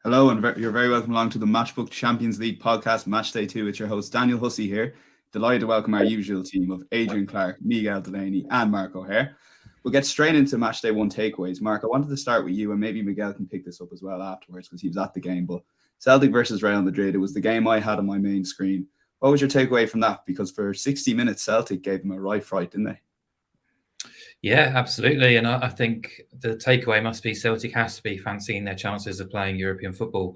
Hello, and you're very welcome along to the Matchbook Champions League podcast, Matchday 2. It's your host, Daniel Hussey here. Delighted to welcome our usual team of Adrian Clark, Miguel Delaney, and Mark O'Hare. We'll get straight into Matchday 1 takeaways. Mark, I wanted to start with you, and maybe Miguel can pick this up as well afterwards because he was at the game. But Celtic versus Real Madrid, it was the game I had on my main screen. What was your takeaway from that? Because for 60 minutes, Celtic gave them a right fright, didn't they? Yeah, absolutely. And I think the takeaway must be Celtic has to be fancying their chances of playing European football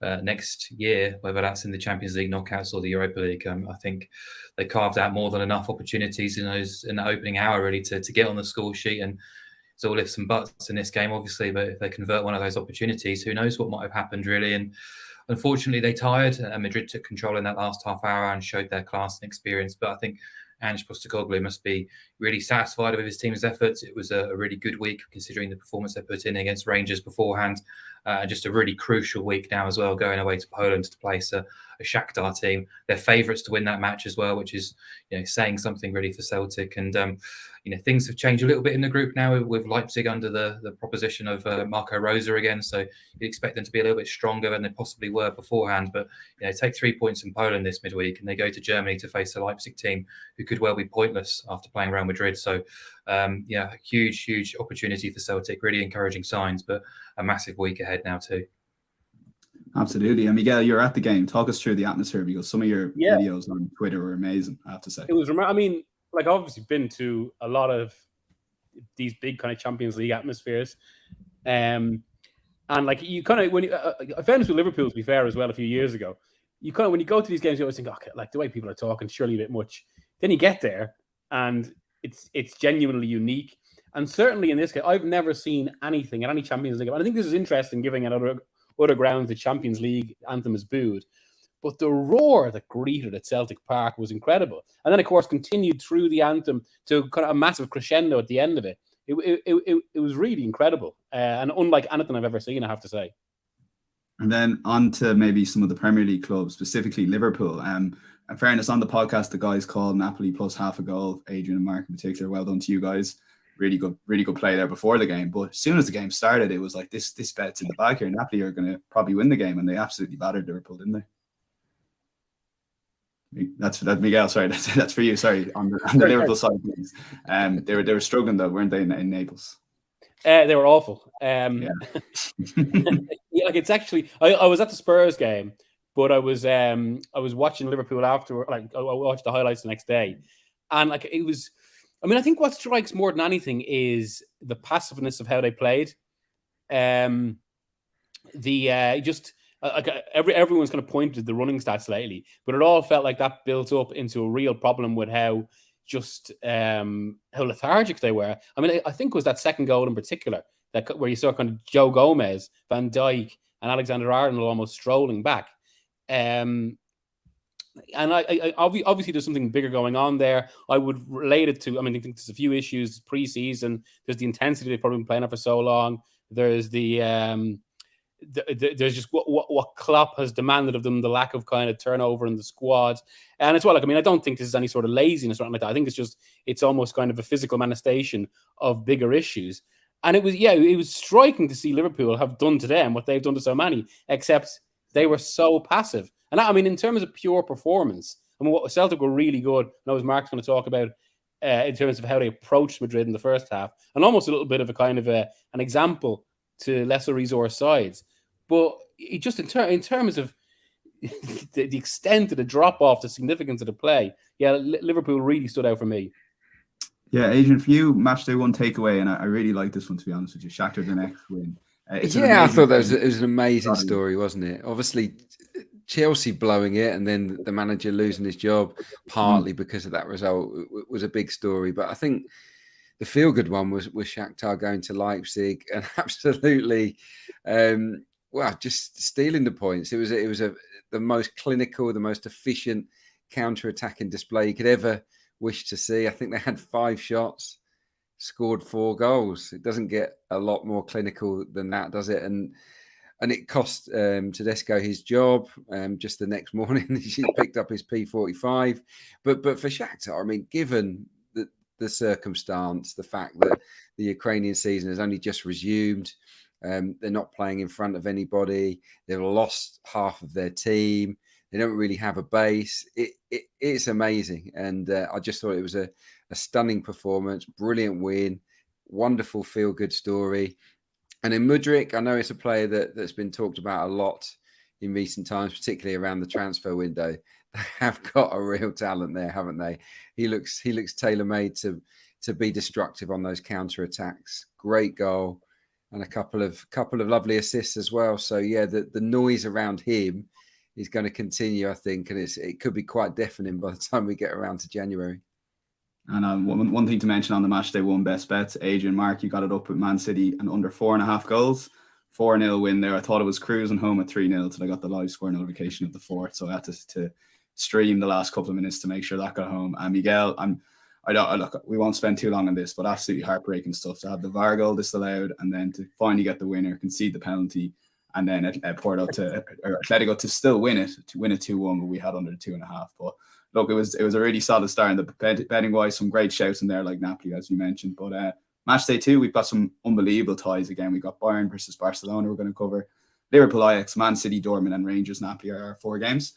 next year, whether that's in the Champions League knockouts or the Europa League. I think they carved out more than enough opportunities in that opening hour really to get on the score sheet, and it's all ifs and buts in this game, obviously. But if they convert one of those opportunities, who knows what might have happened really. And unfortunately, they tired. Madrid took control in that last half hour and showed their class and experience. But I think Ange Postecoglou must be really satisfied with his team's efforts. It was a really good week considering the performance they put in against Rangers beforehand. Just a really crucial week now as well, going away to Poland to place a Shakhtar team. They're favourites to win that match as well, which is saying something really for Celtic. And things have changed a little bit in the group now with Leipzig under the proposition of Marco Rosa again. So you'd expect them to be a little bit stronger than they possibly were beforehand. But take 3 points in Poland this midweek, and they go to Germany to face a Leipzig team who could well be pointless after playing Real Madrid. So huge opportunity for Celtic. Really encouraging signs, but a massive week ahead now too. Absolutely. And Miguel, you're at the game. Talk us through the atmosphere, because some of your videos on Twitter were amazing, I have to say. It was, I've obviously been to a lot of these big kind of Champions League atmospheres. And like you kind of, when I found this with Liverpool, to be fair, as well, a few years ago, you kind of, when you go to these games, you always think, okay, like the way people are talking, surely a bit much. Then you get there and it's genuinely unique. And certainly in this case, I've never seen anything at any Champions League. And I think this is interesting, given at other grounds the Champions League anthem is booed. But the roar that greeted at Celtic Park was incredible. And then, of course, continued through the anthem to kind of a massive crescendo at the end of it. It was really incredible and unlike anything I've ever seen, I have to say. And then on to maybe some of the Premier League clubs, specifically Liverpool. In fairness, on the podcast, the guys called Napoli plus half a goal. Adrian and Mark in particular, well done to you guys. Really good play there before the game. But as soon as the game started, it was like this bet's in the bag here. Napoli are going to probably win the game, and they absolutely battered Liverpool, didn't they? That's Miguel. Sorry, that's for you. Sorry, on the Liverpool side of things. They were struggling though, weren't they, in Naples? They were awful. Like it's actually, I was at the Spurs game, but I was watching Liverpool after. Like I watched the highlights the next day, and like it was. I think what strikes more than anything is the passiveness of how they played. Everyone's kind of pointed to the running stats lately, but it all felt like that built up into a real problem with how lethargic they were. I think it was that second goal in particular where you saw kind of Joe Gomez, Van Dijk, and Alexander-Arnold almost strolling back. And I obviously there's something bigger going on there. I would relate it to. I think there's a few issues pre-season. There's the intensity they've probably been playing at for so long. There's there's just what Klopp has demanded of them, the lack of kind of turnover in the squad, and as well. I don't think this is any sort of laziness or anything like that. I think it's almost kind of a physical manifestation of bigger issues. And it was striking to see Liverpool have done to them what they've done to so many, except they were so passive. And in terms of pure performance, what Celtic were really good. I know as Mark's going to talk about in terms of how they approached Madrid in the first half, and almost a little bit of a kind of an example to lesser resource sides. But it just in terms of the extent of the drop off, the significance of the play, Liverpool really stood out for me. Yeah, Adrian, for you, Matchday 1 takeaway, and I really like this one, to be honest with you. Shakhtar the next win. I thought it was an amazing story, wasn't it? Obviously, Chelsea blowing it and then the manager losing his job partly because of that result was a big story. But I think the feel-good one was Shakhtar going to Leipzig and absolutely, just stealing the points. It was the most clinical, the most efficient counter-attacking display you could ever wish to see. I think they had 5 shots, scored 4 goals. It doesn't get a lot more clinical than that, does it? And it cost Tedesco his job. Just the next morning, he picked up his P45. But for Shakhtar, given the circumstance, the fact that the Ukrainian season has only just resumed, They're not playing in front of anybody. They've lost half of their team. They don't really have a base. It's amazing. And I just thought it was a stunning performance, brilliant win, wonderful feel-good story. And in Mudryk, I know it's a player that's been talked about a lot in recent times, particularly around the transfer window. They have got a real talent there, haven't they? He looks tailor-made to be destructive on those counter-attacks. Great goal and a couple of lovely assists as well. So yeah, the noise around him is going to continue, I think, and it could be quite deafening by the time we get around to January. And one thing to mention on the Matchday 1 best bets, Adrian, Mark, you got it up with Man City and under 4.5 goals. 4-0 win there. I thought it was cruising home at 3-0 till I got the live score notification of the fourth. So I had to stream the last couple of minutes to make sure that got home. And Miguel, we won't spend too long on this, but absolutely heartbreaking stuff to have the VAR goal disallowed and then to finally get the winner, concede the penalty, and then Porto to Atletico to still win it 2-1, but we had under 2.5. But look, it was a really solid start in the betting wise. Some great shouts in there like Napoli, as you mentioned. But Matchday 2, we've got some unbelievable ties again. We've got Bayern versus Barcelona we're going to cover. Liverpool, Ajax, Man City, Dortmund, and Rangers, Napoli are our 4 games.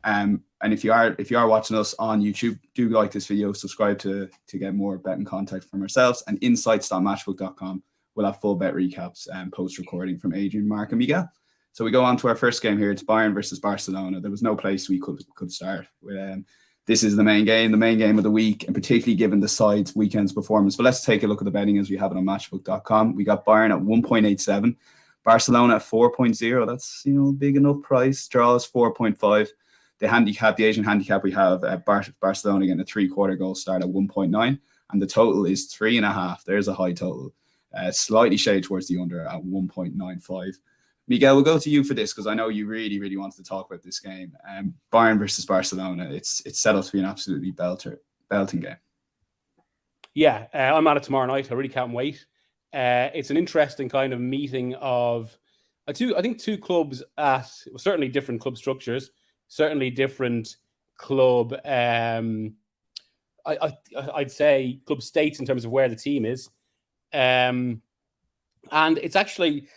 And if you are watching us on YouTube, do like this video, subscribe to get more betting content from ourselves, and insights.matchbook.com will have full bet recaps and post recording from Adrian, Mark, and Miguel. So we go on to our first game here. It's Bayern versus Barcelona. There was no place we could start with. This is the main game of the week, and particularly given the side's weekend's performance. But let's take a look at the betting as we have it on matchbook.com. We got Bayern at 1.87, Barcelona at 4.0. That's big enough price. Draws 4.5. The Asian handicap we have at Barcelona getting a 3/4 goal start at 1.9, and the total is 3.5. There's a high total. Slightly shade towards the under at 1.95. Miguel, we'll go to you for this because I know you really, really wanted to talk about this game. Bayern versus Barcelona. It's set up to be an absolutely belting game. Yeah, I'm at it tomorrow night. I really can't wait. It's an interesting kind of meeting of I think two clubs at certainly different club structures, certainly different club. I'd say club states in terms of where the team is, and it's actually.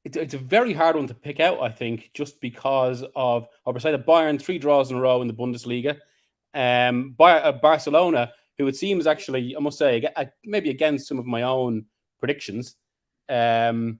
It's a very hard one to pick out, I think, just because of beside Bayern 3 draws in a row in the Bundesliga. Barcelona, who it seems actually, I must say, maybe against some of my own predictions, it's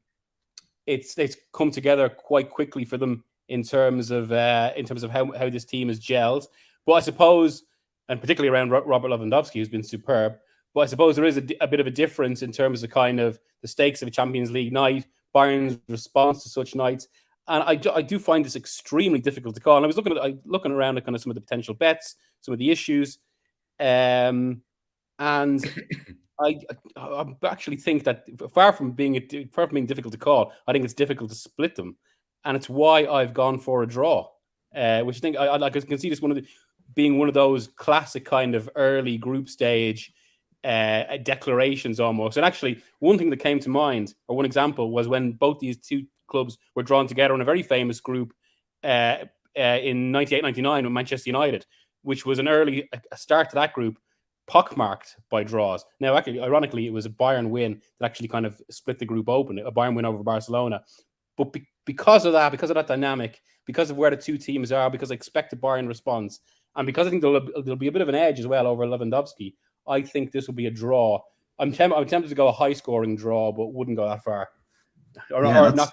come together quite quickly for them in terms of how this team is gelled. But I suppose, and particularly around Robert Lewandowski, who's been superb. But I suppose there is a bit of a difference in terms of kind of the stakes of a Champions League night, Bayern's response to such nights, and I do find this extremely difficult to call. And I was looking around at kind of some of the potential bets, some of the issues, and I actually think that far from being difficult to call, I think it's difficult to split them, and it's why I've gone for a draw, which I think I can see this being one of those classic kind of early group stage declarations almost. And actually, one thing that came to mind, or one example, was when both these two clubs were drawn together in a very famous group in 98-99 with Manchester United, which was a start to that group pockmarked by draws. Now, actually, ironically, it was a Bayern win that actually kind of split the group open, a Bayern win over Barcelona. But because of that dynamic, because of where the two teams are, because I expect a Bayern response, and because I think there'll be a bit of an edge as well over Lewandowski, I think this will be a draw. I'm tempted to go a high-scoring draw, but wouldn't go that far. Not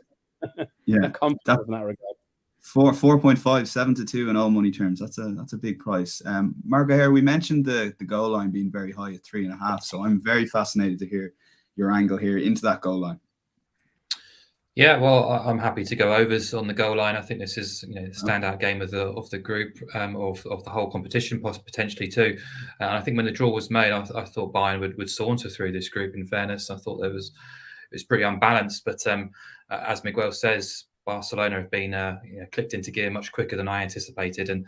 confident in that regard. 4.5, 7-2 in all money terms. That's a big price. Marco here, we mentioned the goal line being very high at 3.5. So I'm very fascinated to hear your angle here into that goal line. Yeah, well, I'm happy to go overs on the goal line. I think this is the standout game of the group, of the whole competition, potentially too. I think when the draw was made, I thought Bayern would saunter through this group. In fairness, I thought it was pretty unbalanced. But as Miguel says, Barcelona have been clicked into gear much quicker than I anticipated. And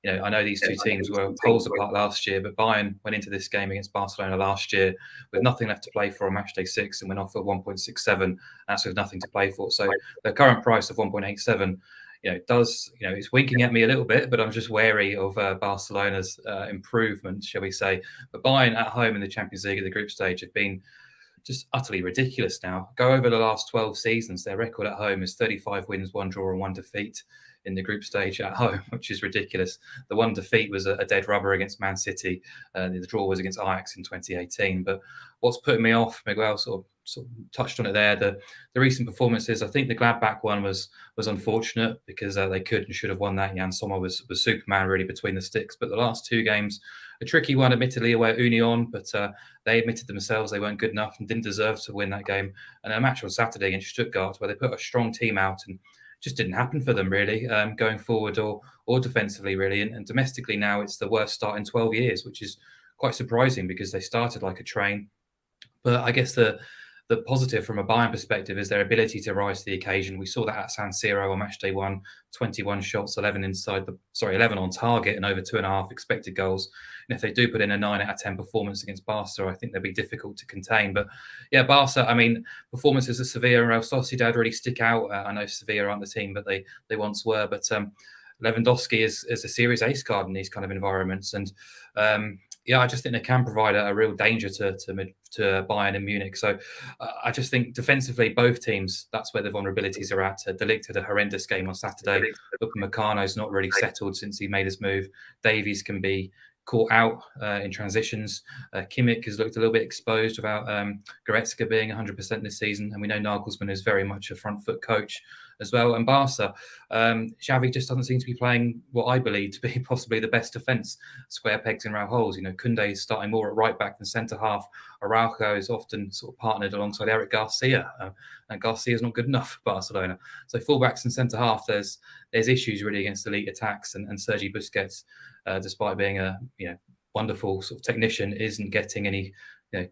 I know these two teams were poles apart last year, but Bayern went into this game against Barcelona last year with nothing left to play for on Matchday 6 and went off at 1.67. That's with nothing to play for. So the current price of 1.87, it's winking at me a little bit, but I'm just wary of Barcelona's improvement, shall we say. But Bayern at home in the Champions League at the group stage have been just utterly ridiculous now. Go over the last 12 seasons, their record at home is 35 wins, 1 draw and 1 defeat in the group stage at home, which is ridiculous. The 1 defeat was a dead rubber against Man City. The draw was against Ajax in 2018. But what's putting me off, Miguel sort of touched on it there, the recent performances. I think the Gladbach one was unfortunate because they could and should have won that. Jan Sommer was Superman really between the sticks. But the last 2 games, a tricky one admittedly away at Union, but they admitted themselves they weren't good enough and didn't deserve to win that game. And a match on Saturday against Stuttgart where they put a strong team out and just didn't happen for them really, going forward or defensively really. And domestically now it's the worst start in 12 years, which is quite surprising because they started like a train. But I guess the positive from a Bayern perspective is their ability to rise to the occasion. We saw that at San Siro on Matchday 1, 21 shots, 11 on target and over 2.5 expected goals. And if they do put in a 9 out of 10 performance against Barca, I think they'll be difficult to contain. But yeah, Barca, I mean, performances of Sevilla and Real Sociedad really stick out. I know Sevilla aren't the team, but they once were. But Lewandowski is a serious ace card in these kind of environments. And I just think they can provide a real danger to Bayern and Munich. So I just think defensively, both teams, that's where the vulnerabilities are at. De Ligt had a horrendous game on Saturday. Upamecano's not really settled since he made his move. Davies can be caught out in transitions. Kimmich has looked a little bit exposed without Goretzka being 100% this season. And we know Nagelsmann is very much a front foot coach as well. And Barca, Xavi just doesn't seem to be playing what I believe to be possibly the best defence, square pegs in round holes. You know, Koundé is starting more at right back than centre half. Araujo is often sort of partnered alongside Eric Garcia, and Garcia is not good enough for Barcelona. So fullbacks and centre half, there's issues really against elite attacks, and Sergi Busquets, despite being a wonderful sort of technician, isn't getting any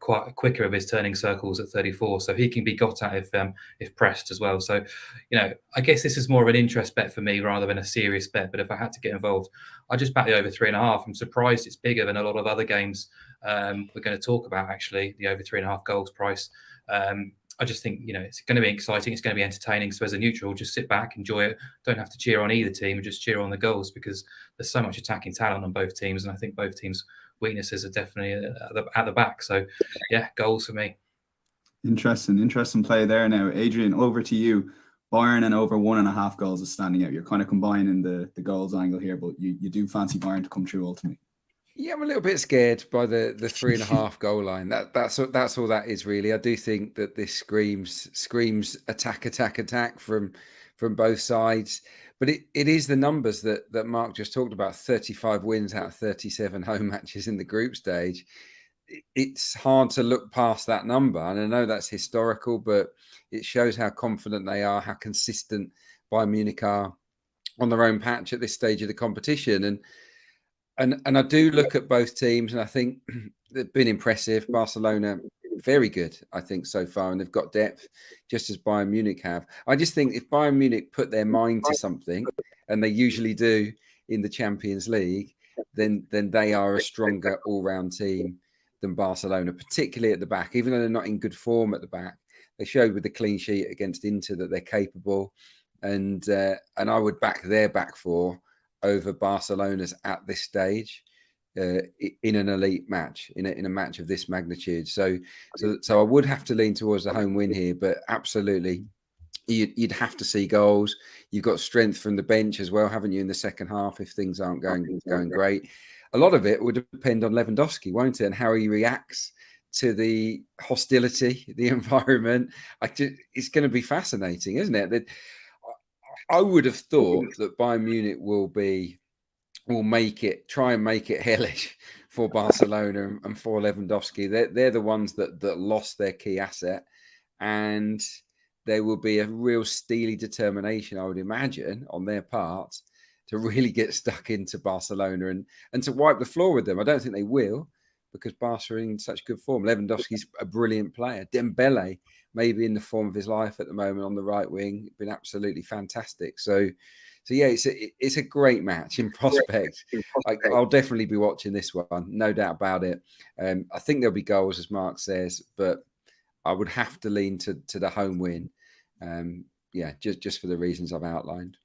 quite quicker of his turning circles at 34, so he can be got at if pressed as well. So I guess this is more of an interest bet for me rather than a serious bet, but if I had to get involved, I just back the over 3.5. I'm surprised it's bigger than a lot of other games we're going to talk about, actually, the over 3.5 goals price. I just think it's going to be exciting, it's going to be entertaining. So as a neutral, just sit back, enjoy it, don't have to cheer on either team, just cheer on the goals, because there's so much attacking talent on both teams, and I think both teams' weaknesses are definitely at the back. So yeah, goals for me. Interesting play there. Now, Adrian, over to you. Bayern and over 1.5 goals is standing out. You're kind of combining the goals angle here, but you do fancy Bayern to come through ultimately. Yeah, I'm a little bit scared by the 3.5 goal line. That's all that is really. I do think that this screams attack from both sides. But it is the numbers that Mark just talked about, 35 wins out of 37 home matches in the group stage. It's hard to look past that number. And I know that's historical, but it shows how confident they are, how consistent Bayern Munich are on their own patch at this stage of the competition. And I do look at both teams, and I think they've been impressive. Barcelona, very good, I think, so far, and they've got depth, just as Bayern Munich have. I just think if Bayern Munich put their mind to something, and they usually do in the Champions League, then they are a stronger all-round team than Barcelona, particularly at the back. Even though they're not in good form at the back, they showed with the clean sheet against Inter that they're capable, and I would back their back four over Barcelona's at this stage in an elite match, in a match of this magnitude. So I would have to lean towards the home win here, but absolutely you'd have to see goals. You've got strength from the bench as well, haven't you, in the second half if things aren't going great. A lot of it would depend on Lewandowski, won't it, and how he reacts to the hostility, the environment. It's going to be fascinating, isn't it? I would have thought that Bayern Munich will try and make it hellish for Barcelona and for Lewandowski. They're the ones that lost their key asset, and there will be a real steely determination, I would imagine, on their part to really get stuck into Barcelona and to wipe the floor with them. I don't think they will, because Barca are in such good form. Lewandowski's a brilliant player. Dembele maybe in the form of his life at the moment on the right wing, been absolutely fantastic. So yeah, it's a great match in prospect. I'll definitely be watching this one, no doubt about it. I think there'll be goals, as Mark says, but I would have to lean to the home win. Just for the reasons I've outlined.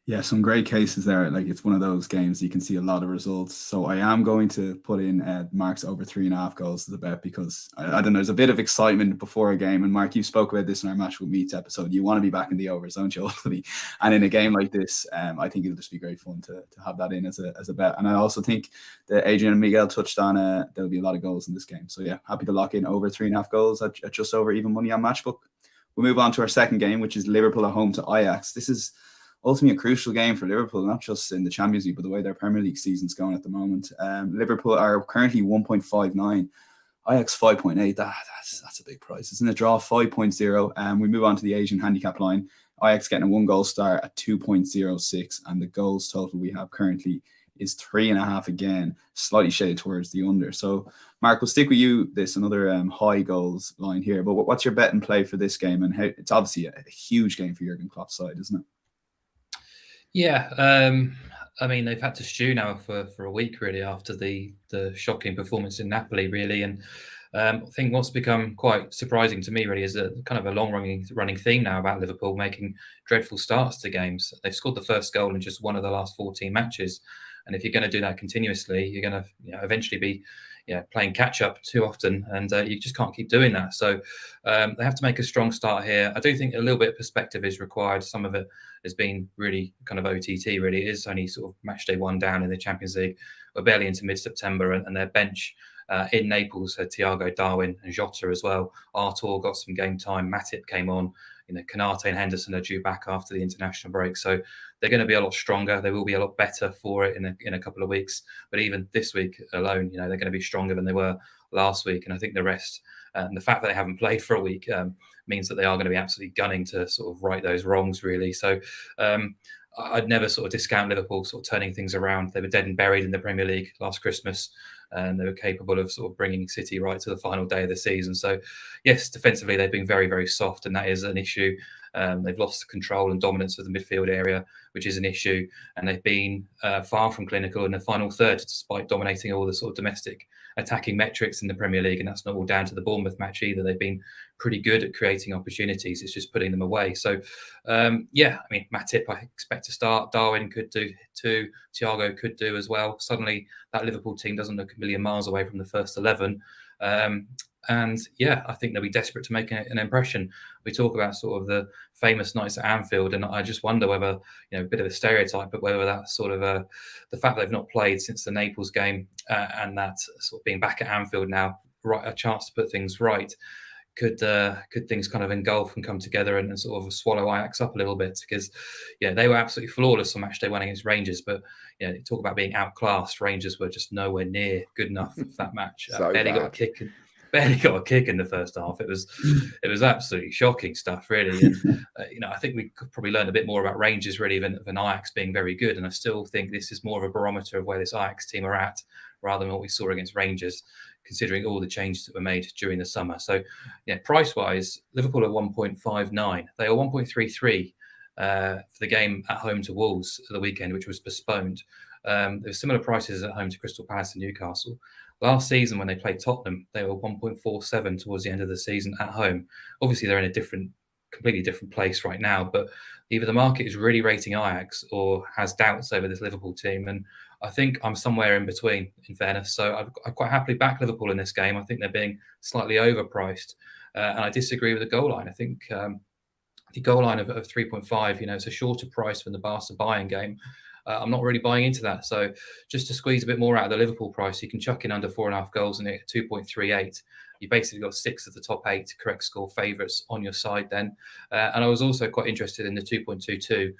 Yeah, some great cases there. Like, it's one of those games you can see a lot of results. So I am going to put in Mark's over 3.5 goals to the bet, because I don't know, there's a bit of excitement before a game. And Mark, you spoke about this in our Match with Meats episode. You want to be back in the overs, don't you, ultimately? And in a game like this, I think it'll just be great fun to have that in as a bet. And I also think that Adrian and Miguel touched on there'll be a lot of goals in this game. So yeah, happy to lock in over 3.5 goals at just over even money on Matchbook. We'll move on to our second game, which is Liverpool at home to Ajax. This is ultimately a crucial game for Liverpool, not just in the Champions League, but the way their Premier League season's going at the moment. Liverpool are currently 1.59, Ajax 5.8. That's a big price. It's in a draw 5.0. We move on to the Asian handicap line. Ajax getting a 1-goal start at 2.06, and the goals total we have currently is 3.5 again, slightly shaded towards the under. So, Mark, we'll stick with you. This another high goals line here. But what's your bet and play for this game? And it's obviously a huge game for Jurgen Klopp's side, isn't it? Yeah, I mean, they've had to stew now for a week, really, after the shocking performance in Napoli, really. And I think what's become quite surprising to me, really, is a kind of a long-running theme now about Liverpool making dreadful starts to games. They've scored the first goal in just one of the last 14 matches. And if you're going to do that continuously, you're going to eventually be playing catch-up too often, and you just can't keep doing that. So they have to make a strong start here. I do think a little bit of perspective is required. Some of it has been really kind of OTT, really. It is only sort of match day 1 down in the Champions League. We're barely into mid-September, and their bench in Naples had Thiago, Darwin and Jota as well. Artur got some game time. Matip came on. Konate and Henderson are due back after the international break. So they're going to be a lot stronger. They will be a lot better for it in a couple of weeks. But even this week alone, they're going to be stronger than they were last week. And I think the rest, and the fact that they haven't played for a week means that they are going to be absolutely gunning to sort of right those wrongs, really. So I'd never sort of discount Liverpool sort of turning things around. They were dead and buried in the Premier League last Christmas, and they were capable of sort of bringing City right to the final day of the season. So, yes, defensively, they've been very, very soft, and that is an issue. They've lost control and dominance of the midfield area, which is an issue. And they've been far from clinical in the final third, despite dominating all the sort of domestic attacking metrics in the Premier League. And that's not all down to the Bournemouth match either. They've been pretty good at creating opportunities. It's just putting them away. So, Matip, I expect to start. Darwin could do too. Thiago could do as well. Suddenly, that Liverpool team doesn't look a million miles away from the first 11. I think they'll be desperate to make an impression. We talk about sort of the famous nights at Anfield, and I just wonder whether, a bit of a stereotype, but whether that sort of the fact they've not played since the Naples game and that sort of being back at Anfield now, right, a chance to put things right. Could things kind of engulf and come together and sort of swallow Ajax up a little bit? Because, they were absolutely flawless on matchday 1 against Rangers. But, talk about being outclassed. Rangers were just nowhere near good enough for that match. Barely got a kick in the first half. It was absolutely shocking stuff, really. And, I think we could probably learn a bit more about Rangers, really, than Ajax being very good. And I still think this is more of a barometer of where this Ajax team are at, rather than what we saw against Rangers, considering all the changes that were made during the summer. So, price-wise, Liverpool are 1.59. They are 1.33 for the game at home to Wolves at the weekend, which was postponed. There's similar prices at home to Crystal Palace and Newcastle. Last season, when they played Tottenham, they were 1.47 towards the end of the season at home. Obviously, they're in a completely different place right now, but either the market is really rating Ajax or has doubts over this Liverpool team. And I think I'm somewhere in between, in fairness. So I'd quite happily back Liverpool in this game. I think they're being slightly overpriced. And I disagree with the goal line. I think the goal line of 3.5, it's a shorter price than the Barca Bayern game. I'm not really buying into that. So just to squeeze a bit more out of the Liverpool price, you can chuck in under 4.5 goals in it at 2.38. You basically got 6 of the top 8 correct score favourites on your side then. And I was also quite interested in the 2.22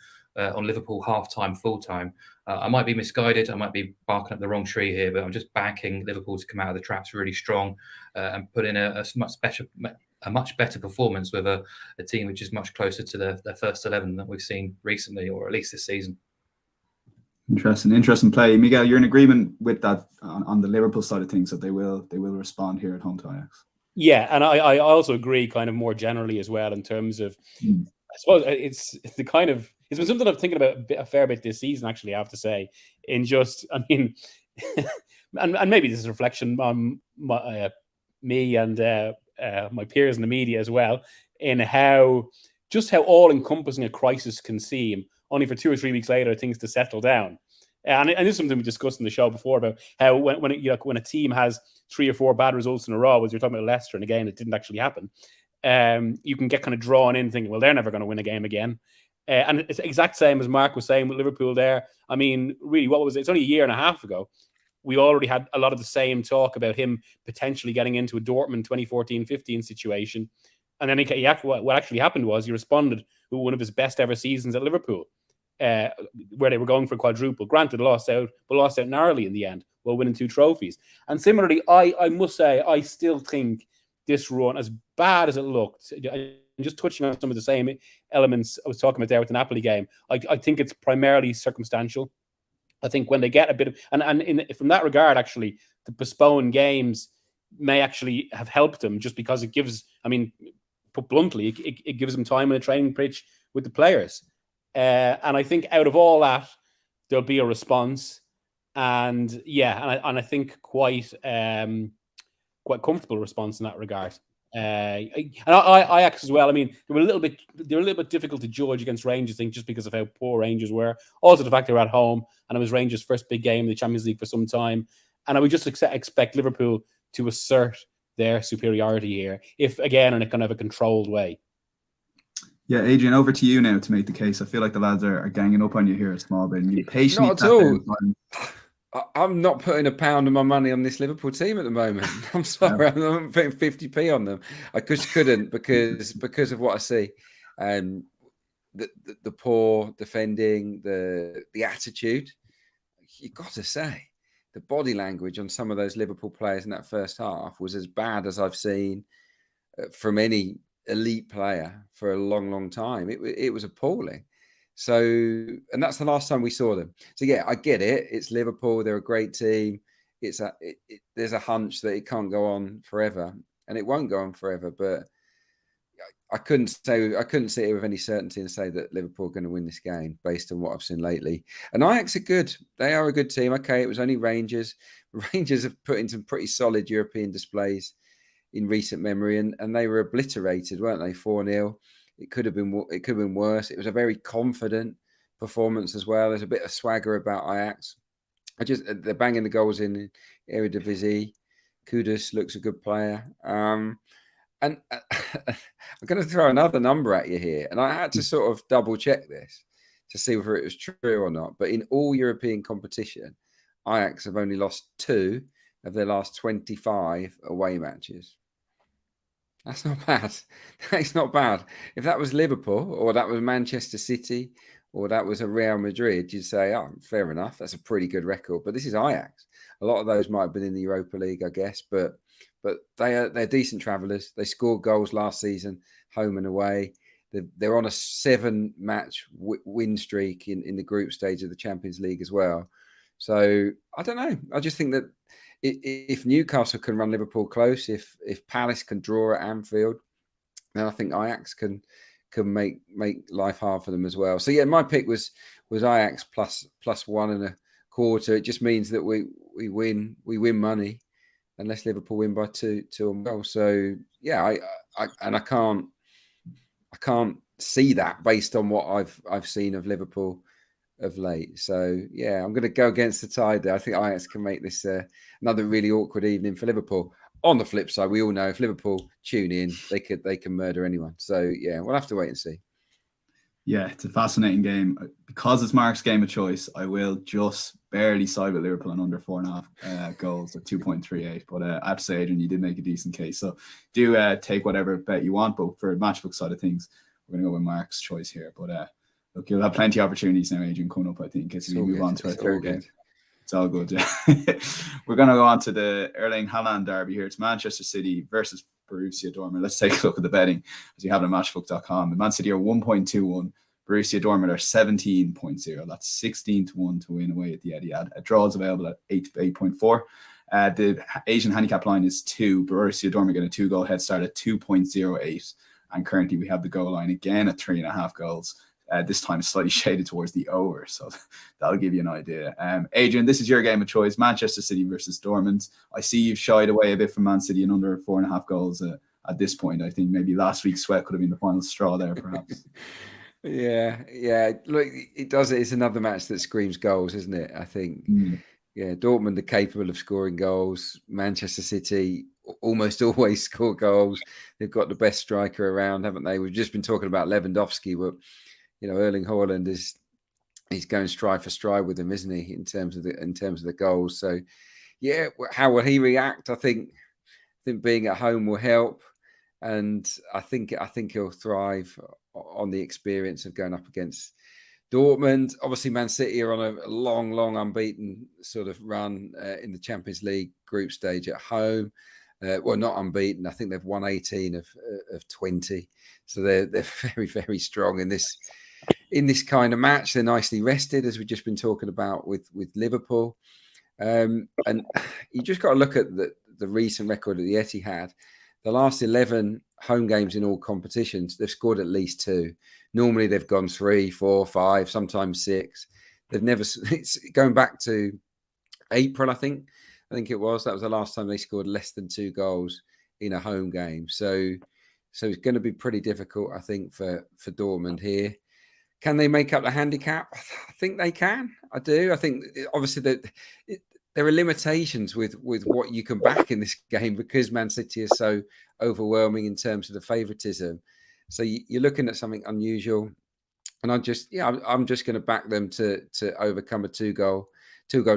on Liverpool half-time, full-time. I might be misguided. I might be barking up the wrong tree here, but I'm just backing Liverpool to come out of the traps really strong and put in a much better performance with a team which is much closer to their first 11 that we've seen recently, or at least this season. Interesting play. Miguel, you're in agreement with that on the Liverpool side of things, that they will respond here at home to Ajax. Yeah, and I also agree kind of more generally as well in terms of, I suppose it's been something I'm thinking about a fair bit this season, actually, I have to say, and maybe this is a reflection on me and my peers in the media as well, in how just how all-encompassing a crisis can seem, only for 2 or 3 weeks later things to settle down. And this is something we discussed in the show before about how when a team has 3 or 4 bad results in a row, as you're talking about Leicester, and again, it didn't actually happen, you can get kind of drawn in thinking, well, they're never going to win a game again. And it's the exact same as Mark was saying with Liverpool there. I mean, really, what was it? It's only a year and a half ago. We already had a lot of the same talk about him potentially getting into a Dortmund 2014-15 situation. And then what actually happened was he responded with one of his best ever seasons at Liverpool, where they were going for quadruple. Granted, lost out narrowly in the end while winning 2 trophies. And similarly, I must say, I still think this run, as bad as it looked, just touching on some of the same elements I was talking about there with the Napoli game, I think it's primarily circumstantial. I think when they get a bit of, from that regard, actually, the postponed games may actually have helped them, just because it gives, I mean, put bluntly, it gives them time on a training pitch with the players. And I think out of all that, there'll be a response. And I think quite comfortable response in that regard. And Ajax as well. I mean, they were a little bit difficult to judge against Rangers, I think, just because of how poor Rangers were. Also, the fact they were at home, and it was Rangers' first big game in the Champions League for some time. And I would just expect Liverpool to assert their superiority here, if again in a kind of a controlled way. Yeah, Adrian, over to you now to make the case. I feel like the lads are ganging up on you here a small bit. And you patiently not at all. I'm not putting a pound of my money on this Liverpool team at the moment. I'm sorry, I'm not putting 50p on them. I just couldn't because of what I see. The poor defending, the attitude. You've got to say, the body language on some of those Liverpool players in that first half was as bad as I've seen from any elite player for a long, long time. It was appalling. So, and that's the last time we saw them. So yeah, I get it. It's Liverpool. They're a great team. There's a hunch that it can't go on forever, and it won't go on forever. But I couldn't sit here with any certainty and say that Liverpool are going to win this game based on what I've seen lately. And Ajax are good. They are a good team. Okay, it was only Rangers. Rangers have put in some pretty solid European displays in recent memory, and they were obliterated, weren't they? 4-0. It could have been worse. It was a very confident performance as well. There's a bit of swagger about Ajax. They're banging the goals in Eredivisie. Kudus looks a good player. And I'm going to throw another number at you here. And I had to sort of double check this to see whether it was true or not. But in all European competition, Ajax have only lost 2 of their last 25 away matches. That's not bad. That's not bad. If that was Liverpool or that was Manchester City or that was a Real Madrid, you'd say, oh, fair enough. That's a pretty good record. But this is Ajax. A lot of those might have been in the Europa League, I guess. But they're decent travellers. They scored goals last season, home and away. They're on a 7-match win streak in the group stage of the Champions League as well. So I don't know. I just think that if Newcastle can run Liverpool close, if Palace can draw at Anfield, then I think Ajax can make life hard for them as well. So yeah, my pick was Ajax plus 1.25. It just means that we win money unless Liverpool win by 2 or more. So yeah, I can't see that based on what I've seen of Liverpool of late. So yeah, I'm going to go against the tide there. I think Ajax can make this another really awkward evening for Liverpool. On the flip side, we all know if Liverpool tune in, they can murder anyone. So yeah, we'll have to wait and see. Yeah, it's a fascinating game. Because it's Mark's game of choice, I will just barely side with Liverpool on under 4.5 goals at 2.38. But I have to say, Adrian, you did make a decent case. So do take whatever bet you want. But for matchbook side of things, we're going to go with Mark's choice here. But look, you'll have plenty of opportunities now, Adrian, coming up, I think, as we move on to our third game. It's all good, yeah. We're going to go on to the Erling Haaland derby here. It's Manchester City versus Borussia Dortmund. Let's take a look at the betting as you have it on matchbook.com. The Man City are 1.21. Borussia Dortmund are 17.0. That's 16 to 1 to win away at the Etihad. A draw is available at 8 to 8.4. The Asian handicap line is 2. Borussia Dortmund get a 2-goal head start at 2.08. And currently we have the goal line again at 3.5 goals. This time it's slightly shaded towards the over, so that'll give you an idea. Adrian, this is your game of choice, Manchester City versus Dortmund. I see you've shied away a bit from Man City and under 4.5 goals at this point. I think maybe last week's sweat could have been the final straw there, perhaps. Yeah. Look, it does. It's another match that screams goals, isn't it? I think. Yeah, Dortmund are capable of scoring goals. Manchester City almost always score goals. They've got the best striker around, haven't they? We've just been talking about Lewandowski, but Erling Haaland he's going stride for stride with him, isn't he? In terms of the goals. So, yeah, how will he react? I think being at home will help, and I think he'll thrive on the experience of going up against Dortmund. Obviously, Man City are on a long unbeaten sort of run in the Champions League group stage at home. Well, not unbeaten. I think they've won 18 of 20. So they're very, very strong in this kind of match. They're nicely rested, as we've just been talking about with Liverpool. And you just got to look at the recent record that the Etihad. The last 11 home games in all competitions, they've scored at least 2. Normally they've gone 3, 4, 5, sometimes 6. They've never. It's going back to April, I think it was. That was the last time they scored less than 2 goals in a home game. So it's going to be pretty difficult, I think, for Dortmund here. Can they make up the handicap? I think they can. I do. I think obviously that there are limitations with what you can back in this game because Man City is so overwhelming in terms of the favoritism. So you're looking at something unusual, and I'm just going to back them to overcome a two goal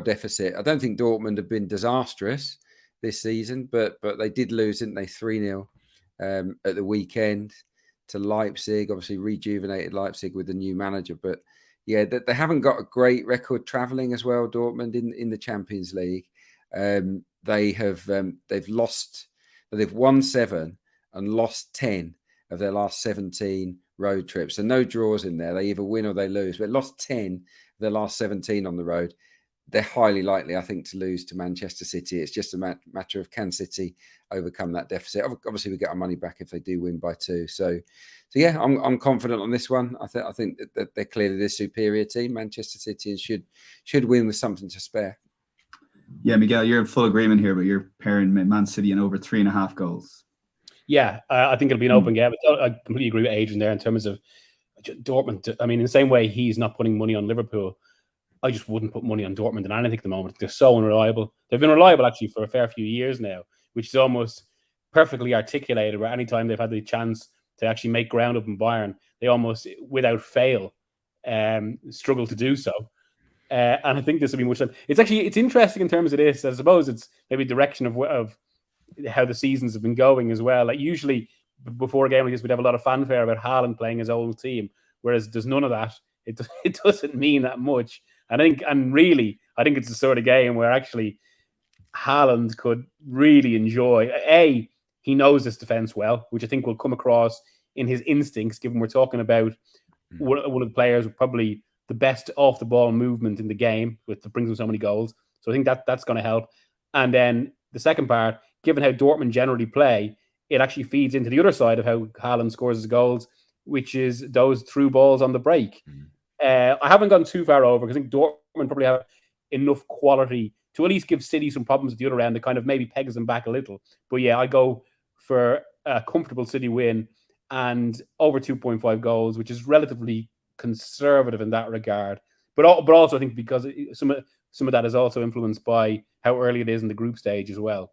deficit. I don't think Dortmund have been disastrous this season, but they did lose, didn't they? 3-0 at the weekend to Leipzig. Obviously, rejuvenated Leipzig with the new manager, but yeah, they haven't got a great record traveling as well. Dortmund in the Champions League, they've won 7 and lost 10 of their last 17 road trips. So no draws in there. They either win or they lose. But lost 10 of their last 17 on the road. They're highly likely, I think, to lose to Manchester City. It's just a matter of can City overcome that deficit. Obviously, we get our money back if they do win by 2. So yeah, I'm confident on this one. I think that they're clearly the superior team, Manchester City, and should win with something to spare. Yeah, Miguel, you're in full agreement here, but you're pairing Man City in over 3.5 goals. Yeah, I think it'll be an open game. I completely agree with Adrian there in terms of Dortmund. I mean, in the same way he's not putting money on Liverpool, I just wouldn't put money on Dortmund in anything at the moment. They're so unreliable. They've been reliable actually for a fair few years now, which is almost perfectly articulated. Where anytime they've had the chance to actually make ground up in Bayern, they almost, without fail, struggle to do so. And I think this will be much. It's interesting in terms of this. I suppose it's maybe direction of how the seasons have been going as well. Like usually before a game like this, we'd have a lot of fanfare about Haaland playing his old team, whereas there's none of that. It doesn't mean that much. I think it's the sort of game where actually Haaland could really enjoy. He knows this defense well, which I think will come across in his instincts, given we're talking about one of the players with probably the best off the ball movement in the game, that brings him so many goals. So I think that's going to help. And then the second part, given how Dortmund generally play, it actually feeds into the other side of how Haaland scores his goals, which is those through balls on the break. I haven't gone too far over because I think Dortmund probably have enough quality to at least give City some problems at the other end that kind of maybe pegs them back a little. But yeah, I go for a comfortable City win and over 2.5 goals, which is relatively conservative in that regard. But also I think because some of that is also influenced by how early it is in the group stage as well.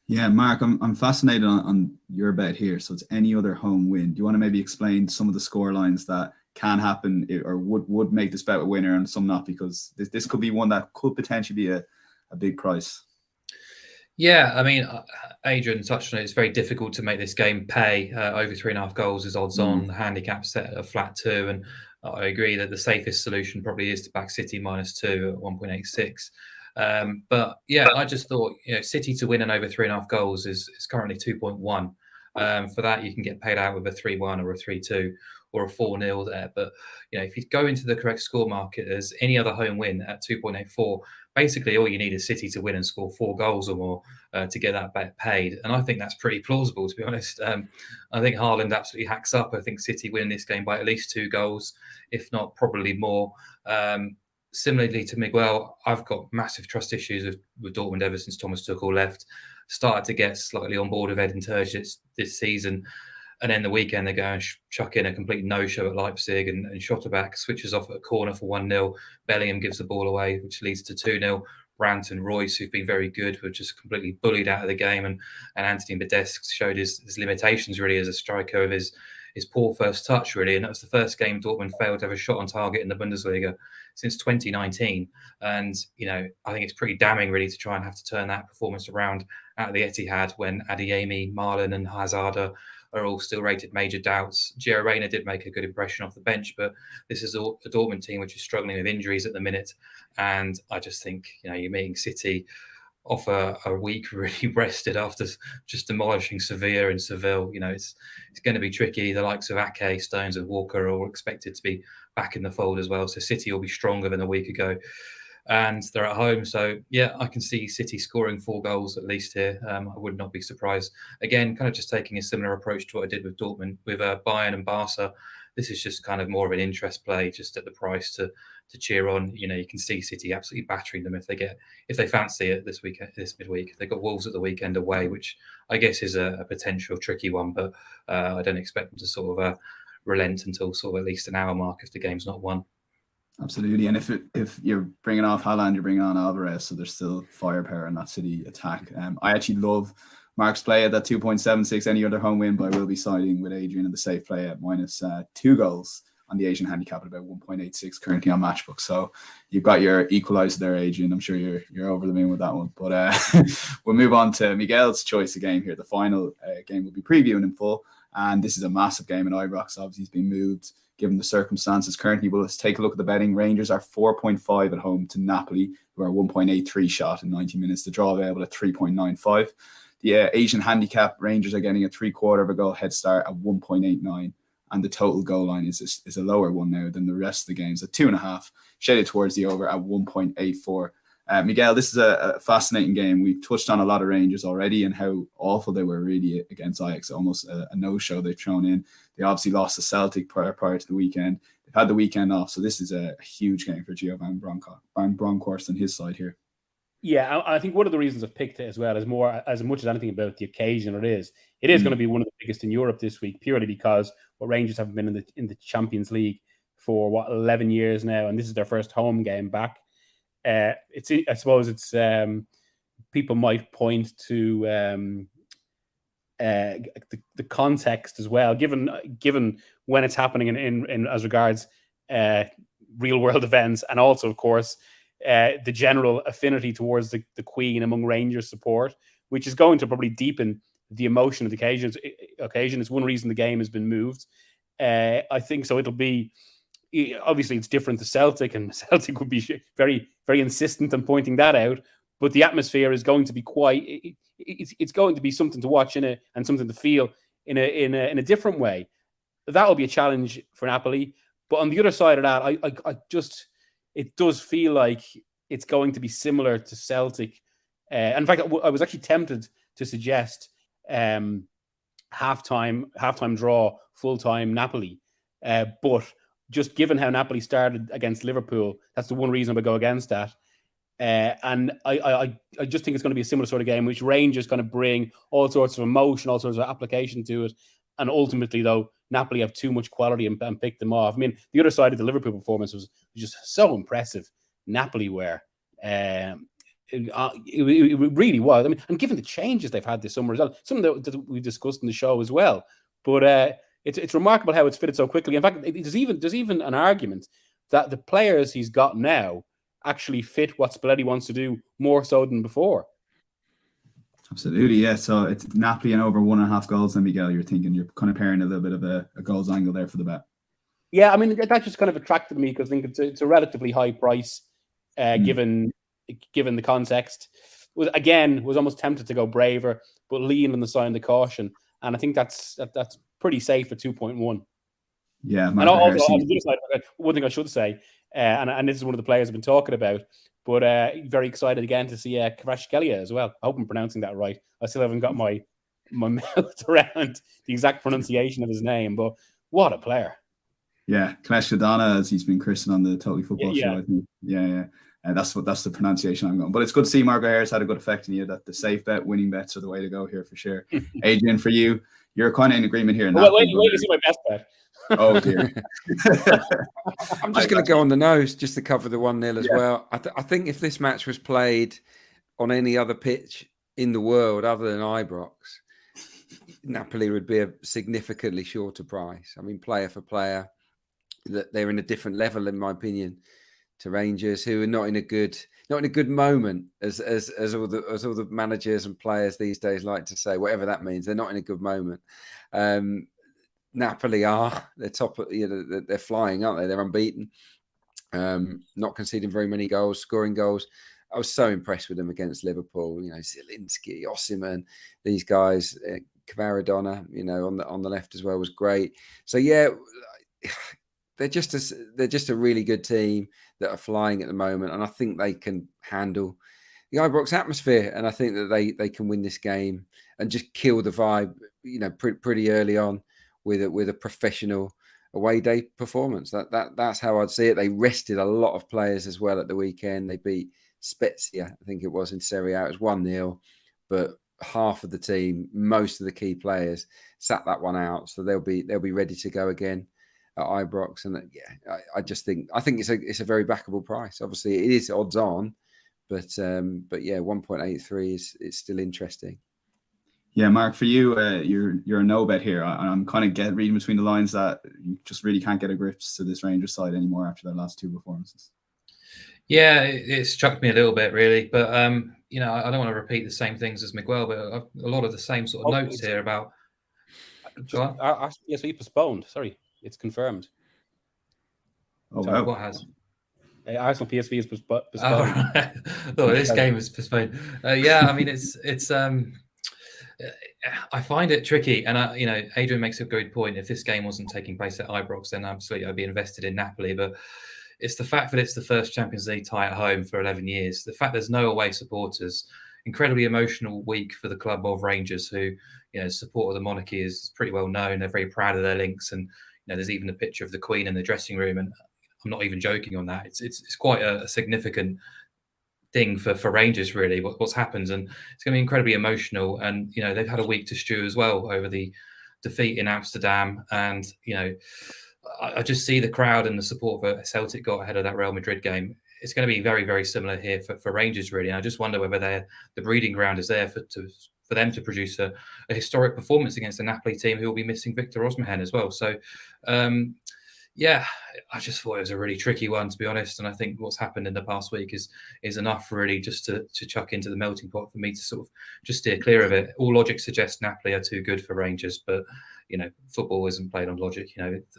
Yeah, Mark, I'm fascinated on your bet here. So it's any other home win. Do you want to maybe explain some of the score lines that can happen or would make this bet a winner and some not? Because this could be one that could potentially be a big price. Yeah, I mean, Adrian touched on it. It's very difficult to make this game pay. Over 3.5 goals is odds on. The handicap set at flat 2. And I agree that the safest solution probably is to back City -2 at 1.86. But yeah, I just thought, City to win and over 3.5 goals is currently 2.1. For that, you can get paid out with a 3-1 or a 3-2 or a 4-0 there. But if you go into the correct score market as any other home win at 2.84, basically all you need is City to win and score 4 goals or more to get that bet paid. And I think that's pretty plausible, to be honest. I think Haaland absolutely hacks up. I think City win this game by at least 2 goals, if not probably more. Similarly to Miguel, I've got massive trust issues with Dortmund ever since Thomas Tuchel left. started to get slightly on board with Edin Terzic this season. And then the weekend, they go and chuck in a complete no-show at Leipzig, and Schotterbeck switches off at a corner for 1-0. Bellingham gives the ball away, which leads to 2-0. Brandt and Royce, who've been very good, were just completely bullied out of the game. And Anthony Modeste showed his limitations, really, as a striker of his poor first touch, really. And that was the first game Dortmund failed to have a shot on target in the Bundesliga since 2019. And, I think it's pretty damning, really, to try and have to turn that performance around at the Etihad when Adeyemi, Marlon and Hazard are all still rated major doubts. Gio Reyna did make a good impression off the bench, but this is a Dortmund team which is struggling with injuries at the minute. And I just think, you're meeting City off a week really rested after just demolishing Sevilla and Seville. It's going to be tricky. The likes of Ake, Stones and Walker are all expected to be back in the fold as well. So City will be stronger than a week ago. And they're at home. So, yeah, I can see City scoring 4 goals at least here. I would not be surprised. Again, kind of just taking a similar approach to what I did with Dortmund, with Bayern and Barca. This is just kind of more of an interest play, just at the price to cheer on. You can see City absolutely battering them if they fancy it this midweek. They've got Wolves at the weekend away, which I guess is a potential tricky one. But I don't expect them to sort of relent until sort of at least an hour mark if the game's not won. Absolutely. And if you're bringing off Haaland, you're bringing on Alvarez, so there's still firepower in that City attack. I actually love Mark's play at that 2.76, any other home win, but I will be siding with Adrian in the safe play at minus 2 goals on the Asian handicap at about 1.86 currently on Matchbook. So you've got your equalizer there, Adrian. I'm sure you're over the moon with that one. But we'll move on to Miguel's choice of game here. The final game we'll be previewing in full. And this is a massive game in Ibrox. Obviously, it's been moved given the circumstances currently. But let's take a look at the betting. Rangers are 4.5 at home to Napoli, who are 1.83 shot in 90 minutes. The draw available at 3.95. The Asian handicap, Rangers are getting a 3/4 of a goal head start at 1.89. And the total goal line is a lower one now than the rest of the games at 2.5, shaded towards the over at 1.84. Miguel, this is a fascinating game. We've touched on a lot of Rangers already and how awful they were really against Ajax, almost a no-show they've thrown in. They obviously lost to Celtic prior to the weekend. They've had the weekend off, so this is a huge game for Gio van Bronckhorst and his side here. Yeah, I think one of the reasons I've picked it as well is more, as much as anything, about the occasion it is going to be one of the biggest in Europe this week, purely because Rangers haven't been in the Champions League for 11 years now, and this is their first home game back. I suppose it's people might point to the context as well, given when it's happening in as regards real world events, and also, of course, the general affinity towards the Queen among Rangers support, which is going to probably deepen the emotion of the occasion. It's one reason the game has been moved. I think so. It'll be, obviously it's different to Celtic, and Celtic would be very, very insistent on pointing that out. But the atmosphere is going to be it's going to be something to watch and something to feel in a different way. That will be a challenge for Napoli. But on the other side of that, it does feel like it's going to be similar to Celtic. In fact, I was actually tempted to suggest halftime draw, full-time Napoli. But just given how Napoli started against Liverpool, that's the one reason I would go against that. And I just think it's going to be a similar sort of game, which Rangers going to bring all sorts of emotion, all sorts of application to it. And ultimately, though, Napoli have too much quality and pick them off. I mean, the other side of the Liverpool performance was just so impressive. Napoli were. It really was. I mean, and given the changes they've had this summer as well, some that we discussed in the show as well. But it's remarkable how it's fitted so quickly. In fact, there's even an argument that the players he's got now actually fit what Spalletti wants to do more so than before. Absolutely, yeah. So it's Napoli and over 1.5 goals. Then Miguel, you're kind of pairing a little bit of a goals angle there for the bet. Yeah, I mean that just kind of attracted me because I think it's a relatively high price given the context. Was almost tempted to go braver, but lean on the side of caution, and I think that's pretty safe for 2.1. Yeah, and also on the other side, one thing I should say, and this is one of the players I've been talking about, but very excited again to see Kvaratskhelia as well. I hope I'm pronouncing that right. I still haven't got my mouth around the exact pronunciation of his name, but what a player. Yeah, Kvaratskhelia, as he's been christened on the Totally Football show, I think. Yeah. And that's the pronunciation I'm going. But it's good to see Marco Harris had a good effect on you, that the safe bet, winning bets are the way to go here for sure. Adrian, for you, you're kind of in agreement here. Wait to see my best bet. Oh, dear. I'm just going to go on the nose just to cover the 1-0 as well. I think if this match was played on any other pitch in the world other than Ibrox, Napoli would be a significantly shorter price. I mean, player for player, that they're in a different level, in my opinion, to Rangers, who are not in a good moment, as all the managers and players these days like to say. Whatever that means, they're not in a good moment. Napoli are. They're top. They're flying, aren't they? They're unbeaten. Not conceding very many goals, scoring goals. I was so impressed with them against Liverpool. Zielinski, Osimhen, these guys, Kvaradona, on the left as well was great. So yeah, they're just a really good team that are flying at the moment, and I think they can handle the Ibrox atmosphere, and I think that they can win this game and just kill the vibe, pretty early on with a professional away day performance. That's how I'd see it. They rested a lot of players as well at the weekend. They beat Spezia, I think it was, in Serie A. It was 1-0, but half of the team, most of the key players, sat that one out, so they'll be ready to go again at Ibrox. And I think it's a very backable price. Obviously, it is odds on, but yeah, 1.83 is still interesting. Yeah, Mark, for you, you're a no bet here. I'm kind of reading between the lines that you just really can't get a grip to this Rangers side anymore after their last two performances. Yeah, it's chucked me a little bit, really. But, I don't want to repeat the same things as Miguel, but a lot of the same sort of notes here about... Yes, we postponed. Sorry, it's confirmed. Oh, sorry, wow. What has? Arsenal PSV is postponed. Oh, right. This game was postponed. Yeah, I mean, it's I find it tricky, and Adrian makes a good point. If this game wasn't taking place at Ibrox, then absolutely I'd be invested in Napoli. But it's the fact that it's the first Champions League tie at home for 11 years. The fact there's no away supporters, incredibly emotional week for the club of Rangers, who, support of the monarchy is pretty well known. They're very proud of their links, and there's even a picture of the Queen in the dressing room, and I'm not even joking on that. It's quite a significant thing for Rangers, really, what's happened, and it's going to be incredibly emotional. And they've had a week to stew as well over the defeat in Amsterdam, and I just see the crowd and the support that Celtic got ahead of that Real Madrid game. It's going to be very, very similar here for Rangers, really. And I just wonder whether the breeding ground is there for them to produce a historic performance against the Napoli team, who will be missing Victor Osimhen as well. So, yeah, I just thought it was a really tricky one, to be honest. And I think what's happened in the past week is enough, really, just to chuck into the melting pot for me to sort of just steer clear of it. All logic suggests Napoli are too good for Rangers, but football isn't played on logic.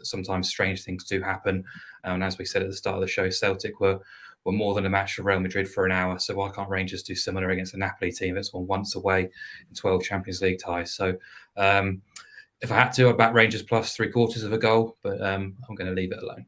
Sometimes strange things do happen. And as we said at the start of the show, Celtic were more than a match for Real Madrid for an hour. So why can't Rangers do similar against a Napoli team that's won once away in 12 Champions League ties? So if I had to, I'd back Rangers plus 3/4 of a goal, but I'm going to leave it alone.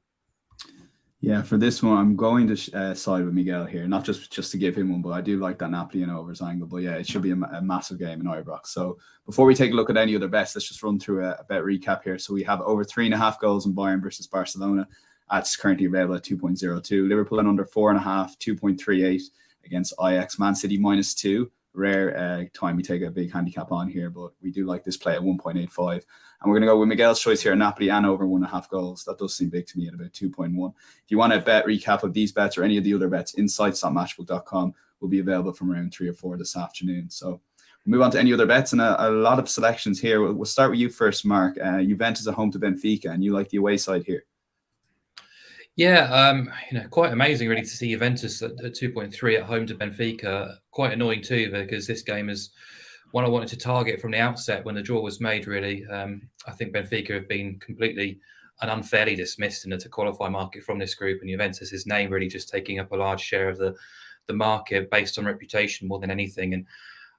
Yeah, for this one, I'm going to side with Miguel here, not just to give him one, but I do like that Napoli and overs angle. But yeah, it should be a massive game in Ibrox. So before we take a look at any other bets, let's just run through a bet recap here. So we have over 3.5 goals in Bayern versus Barcelona. That's currently available at 2.02. Liverpool and under 4.5, 2.38 against Ajax. Man City -2. Rare time we take a big handicap on here, but we do like this play at 1.85. And we're going to go with Miguel's choice here, Napoli and over 1.5 goals. That does seem big to me at about 2.1. If you want a bet recap of these bets or any of the other bets, insights.matchbook.com will be available from around 3 or 4 this afternoon. So we'll move on to any other bets and a lot of selections here. We'll start with you first, Mark. Juventus at home to Benfica, and you like the away side here. Yeah, quite amazing really to see Juventus at 2.3 at home to Benfica. Quite annoying too, because this game is one I wanted to target from the outset when the draw was made, really. I think Benfica have been completely and unfairly dismissed in the to qualify market from this group, and Juventus' name really just taking up a large share of the market based on reputation more than anything. And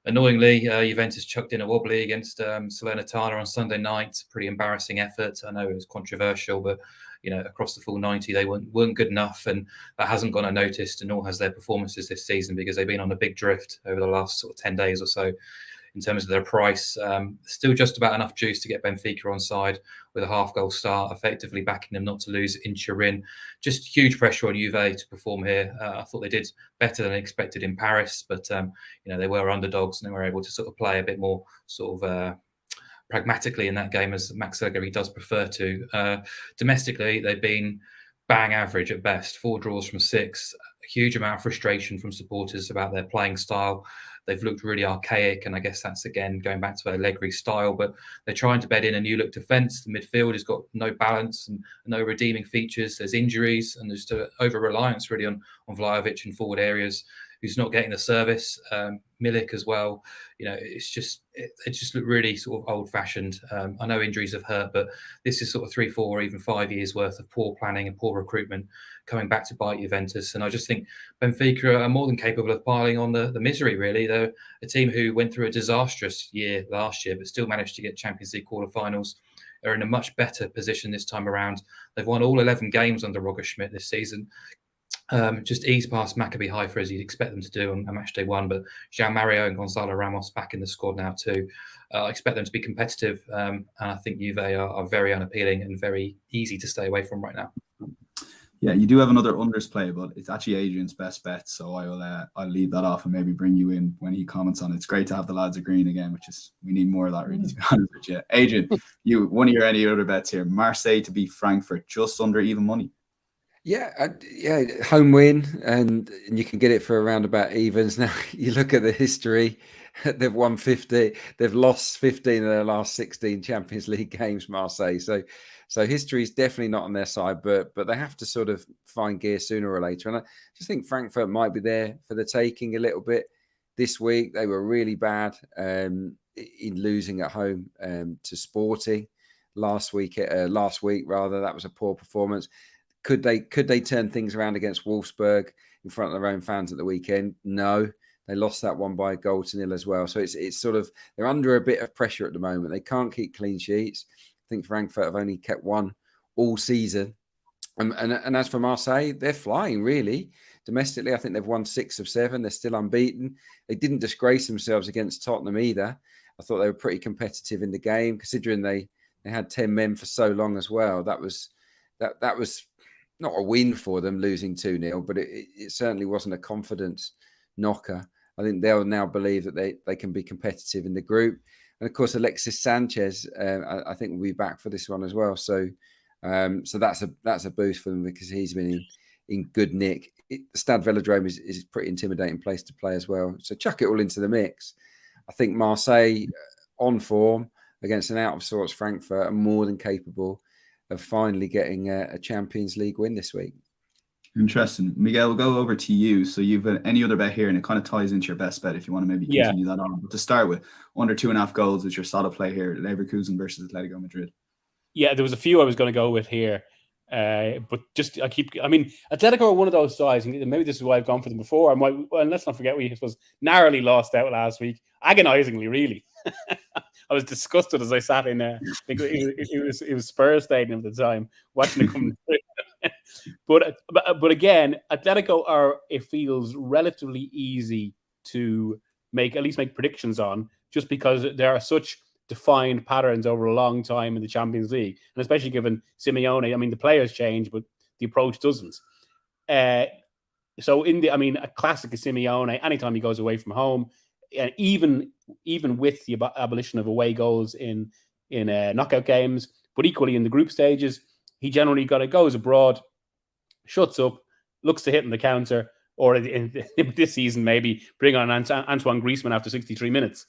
annoyingly, Juventus chucked in a wobbly against Salernitana on Sunday night. Pretty embarrassing effort. I know it was controversial, but across the full 90, they weren't good enough, and that hasn't gone unnoticed, and nor has their performances this season, because they've been on a big drift over the last sort of 10 days or so. in terms of their price. Still just about enough juice to get Benfica on side with a half-goal start, effectively backing them not to lose in Turin. Just huge pressure on Juve to perform here. I thought they did better than expected in Paris, but they were underdogs and they were able to sort of play a bit more sort of pragmatically in that game, as Max Allegri does prefer to. Domestically, they've been bang average at best, 4 draws from 6. A huge amount of frustration from supporters about their playing style. They've looked really archaic, and I guess that's, again, going back to Allegri's style, but they're trying to bed in a new look defence. The midfield has got no balance and no redeeming features. There's injuries, and there's over-reliance really on Vlahovic in forward areas, who's not getting the service. Milik as well. It just look really sort of old-fashioned. I know injuries have hurt, but this is sort of 3, 4, or even 5 years worth of poor planning and poor recruitment coming back to bite Juventus. And I just think Benfica are more than capable of piling on the misery, really. They're a team who went through a disastrous year last year, but still managed to get Champions League quarterfinals. Are in a much better position this time around. They've won all 11 games under Roger Schmidt this season. Just ease past Maccabi Haifa as you'd expect them to do on Matchday 1, but João Mario and Gonzalo Ramos back in the squad now too. I expect them to be competitive, and I think Juve are very unappealing and very easy to stay away from right now. Yeah, you do have another unders play, but it's actually Adrian's best bet, so I'll leave that off and maybe bring you in when he comments on it. It's great to have the lads agreeing again, we need more of that, really, to be honest with you. Adrian, one of your any other bets here? Marseille to beat Frankfurt, just under even money. Yeah, home win, and you can get it for around about evens. Now, you look at the history, they've won 50, they've lost 15 of their last 16 Champions League games, Marseille. So history is definitely not on their side, but they have to sort of find gear sooner or later. And I just think Frankfurt might be there for the taking a little bit this week. They were really bad in losing at home to Sporting last week. That was a poor performance. Could they turn things around against Wolfsburg in front of their own fans at the weekend? No, they lost that one by a 1-0 as well. So it's sort of, they're under a bit of pressure at the moment. They can't keep clean sheets. I think Frankfurt have only kept one all season. And as for Marseille, they're flying really. Domestically, I think they've won 6 of 7. They're still unbeaten. They didn't disgrace themselves against Tottenham either. I thought they were pretty competitive in the game, considering they had 10 men for so long as well. That was not a win for them, losing 2-0, but it certainly wasn't a confidence knocker. I think they'll now believe that they can be competitive in the group. And of course, Alexis Sanchez, I think will be back for this one as well. So that's a boost for them because he's been in good nick. The Stade Velodrome is a pretty intimidating place to play as well. So chuck it all into the mix. I think Marseille on form against an out of sorts Frankfurt are more than capable of finally getting a Champions League win this week. Interesting. Miguel, we'll go over to you. So you've any other bet here, and it kind of ties into your best bet if you want to maybe continue that on. But to start with, under 2.5 goals is your solid play here, Leverkusen versus Atletico Madrid. Yeah, there was a few I was going to go with here. But Atletico are one of those sides, and maybe this is why I've gone for them before. And let's not forget, we was narrowly lost out last week, agonizingly, really. I was disgusted as I sat in I think it was Spurs Stadium at the time, watching it come through. But again, Atletico it feels relatively easy to make predictions on, just because there are such defined patterns over a long time in the Champions League, and especially given Simeone. I mean, the players change, but the approach doesn't. So a classic of Simeone, anytime he goes away from home, and even with the abolition of away goals in knockout games, but equally in the group stages, he generally goes abroad, shuts up, looks to hit in the counter, or in this season maybe bring on Antoine Griezmann after 63 minutes.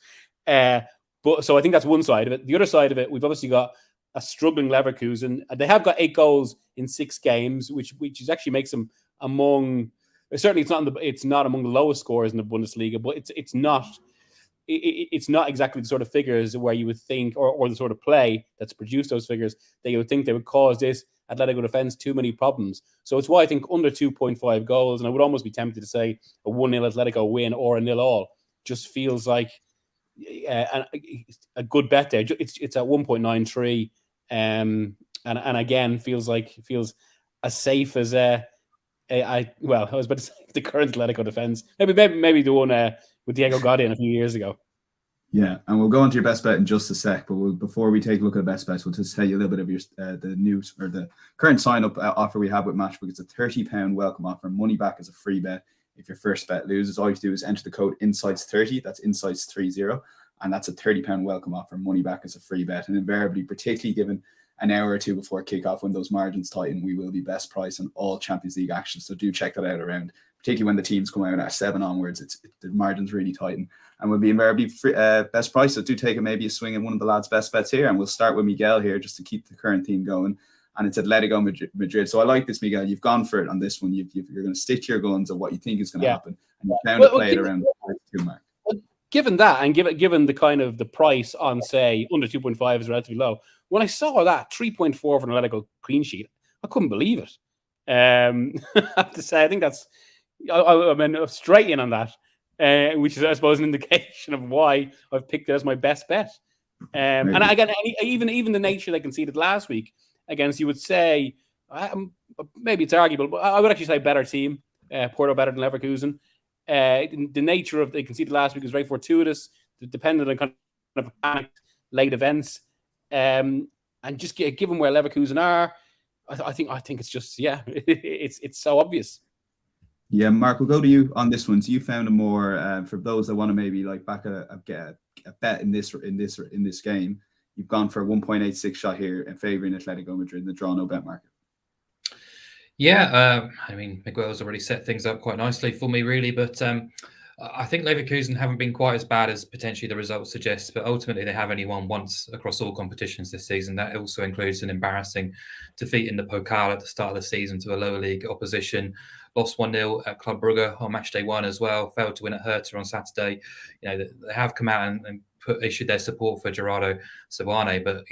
So I think that's one side of it. The other side of it, we've obviously got a struggling Leverkusen. They have got 8 goals in 6 games, which actually makes them among. Certainly, it's not among the lowest scorers in the Bundesliga, but it's not exactly the sort of figures where you would think, or the sort of play that's produced those figures that you would think they would cause this Atletico defense too many problems. So it's why I think under 2.5 goals, and I would almost be tempted to say a 1-0 Atletico win or a 0-0 just feels like a good bet there. It's at 1.93, and again feels as safe as I was about to say the current Atletico defense. Maybe the one with Diego Godin a few years ago. Yeah, and we'll go on to your best bet in just a sec. But before we take a look at the best bets, we'll just tell you a little bit of your the news or the current sign-up offer we have with Matchbook. It's a £30 welcome offer, money back as a free bet. If your first bet loses, all you do is enter the code Insights30. That's Insights30, and that's a £30 welcome offer, money back as a free bet. And invariably, particularly given an hour or two before kickoff, when those margins tighten, we will be best price on all Champions League action. So do check that out around, particularly when the teams come out at 7 onwards. The margins really tighten, and we'll be invariably best price. So do take maybe a swing at one of the lads' best bets here, and we'll start with Miguel here just to keep the current theme going. And it's Atletico Madrid. So I like this, Miguel. You've gone for it on this one. You're going to stick to your guns of what you think is going to happen, and you're down to play it around the 2 mark. Given that, and given the kind of the price on, say, under 2.5 is relatively low, when I saw that 3.4 for an Atletico clean sheet, I couldn't believe it. I have to say, I think that's I mean straight in on that, which is, I suppose, an indication of why I've picked it as my best bet. And again, even the nature they conceded last week against, you would say, maybe it's arguable, but I would actually say better team, Porto better than Leverkusen. The nature of they conceded last week was very fortuitous, dependent on kind of late events, and just given where Leverkusen are, I think it's just it's so obvious. Yeah, Mark, we'll go to you on this one. So you found a more for those that want to maybe like back a bet in this game. You've gone for a 1.86 shot here in favouring Atletico Madrid in the draw no bet market. Yeah, I mean, Miguel's already set things up quite nicely for me, really. But I think Leverkusen haven't been quite as bad as potentially the results suggest. But ultimately, they have only won once across all competitions this season. That also includes an embarrassing defeat in the Pokal at the start of the season to a lower league opposition. Lost 1-0 at Club Brugge on Matchday 1 as well. Failed to win at Hertha on Saturday. You know, they have come out and issued their support for Gerardo Sabane, but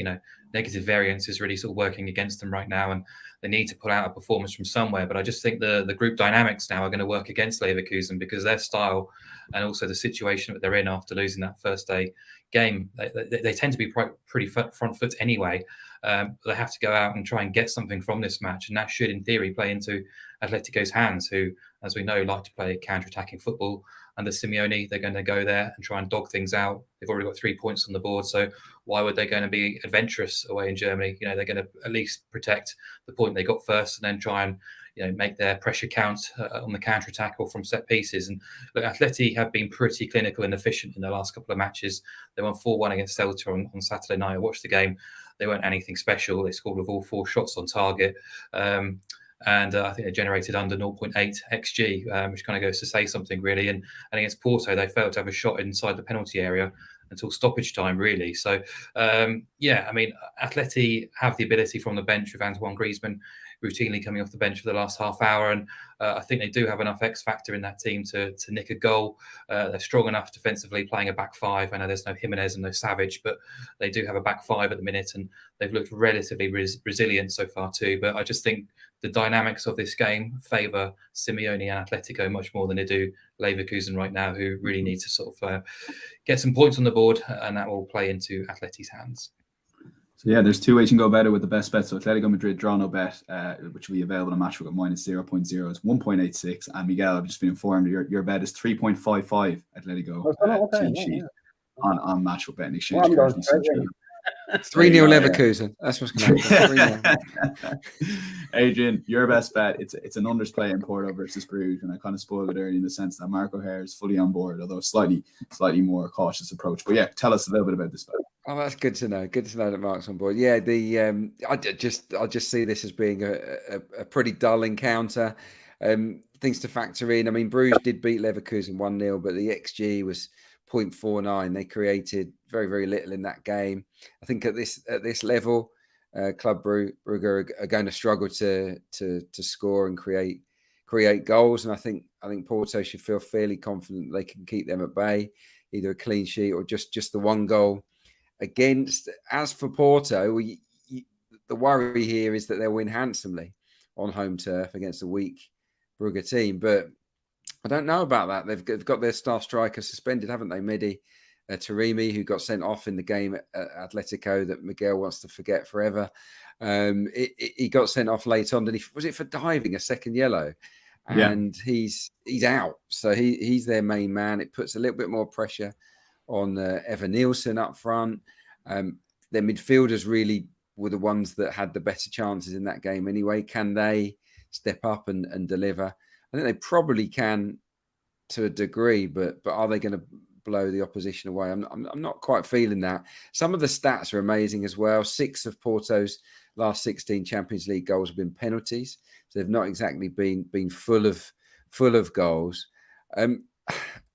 negative variance is really sort of working against them right now, and they need to pull out a performance from somewhere. But I just think the group dynamics now are going to work against Leverkusen because their style and also the situation that they're in after losing that first day game, they tend to be pretty front foot anyway. They have to go out and try and get something from this match, and that should, in theory, play into Atletico's hands, who, as we know, like to play counter-attacking football. Under Simeone, they're going to go there and try and dog things out. They've already got 3 points on the board, so why would they going to be adventurous away in Germany? They're going to at least protect the point they got first, and then try and make their pressure count on the counter attack or from set pieces. And look, Atleti have been pretty clinical and efficient in the last couple of matches. They won 4-1 against Celta on Saturday night. I watched the game. They weren't anything special. They scored with all 4 shots on target. And I think they generated under 0.8 XG, which kind of goes to say something, really. And against Porto, they failed to have a shot inside the penalty area until stoppage time, really. So, I mean, Atleti have the ability from the bench with Antoine Griezmann routinely coming off the bench for the last half hour. And I think they do have enough X factor in that team to nick a goal. They're strong enough defensively, playing a back five. I know there's no Jimenez and no Savage, but they do have a back five at the minute, and they've looked relatively resilient so far too. But I just think the dynamics of this game favour Simeone and Atletico much more than they do Leverkusen right now, who really need to sort of get some points on the board, and that will play into Atleti's hands. So yeah, there's 2 ways you can go about it with the best bet. So Atletico Madrid draw no bet, which will be available on Matchbook at -0.0. It's 1.86. And Miguel, I've just been informed your bet is 3.55 Atletico clean sheet on Matchbook betting exchange. 3-0 Leverkusen. That's what's going to happen. Adrian, your best bet. It's an unders play in Porto versus Bruges, and I kind of spoiled it early in the sense that Mark O'Hare is fully on board, although slightly more cautious approach. But yeah, tell us a little bit about this bet. Oh, that's good to know. Good to know that Mark's on board. Yeah, I just see this as being a pretty dull encounter. Things to factor in. I mean, Bruges did beat Leverkusen 1-0, but the XG was 0.49. They created very, very little in that game. I think at this level, Club Brugge are going to struggle to score and create goals. And I think Porto should feel fairly confident they can keep them at bay, either a clean sheet or just the 1 goal against. As for Porto, the worry here is that they'll win handsomely on home turf against a weak Brugge team, but I don't know about that. They've got their star striker suspended, haven't they? Mehdi Taremi, who got sent off in the game at Atletico that Miguel wants to forget forever. He got sent off late on. Was it for diving, a second yellow? And he's out. So he's their main man. It puts a little bit more pressure on Evan Nielsen up front. Their midfielders really were the ones that had the better chances in that game anyway. Can they step up and deliver? I think they probably can to a degree, but are they going to blow the opposition away? I'm not quite feeling that. Some of the stats are amazing as well. 6 of Porto's last 16 Champions League goals have been penalties, so they've not exactly been full of goals. And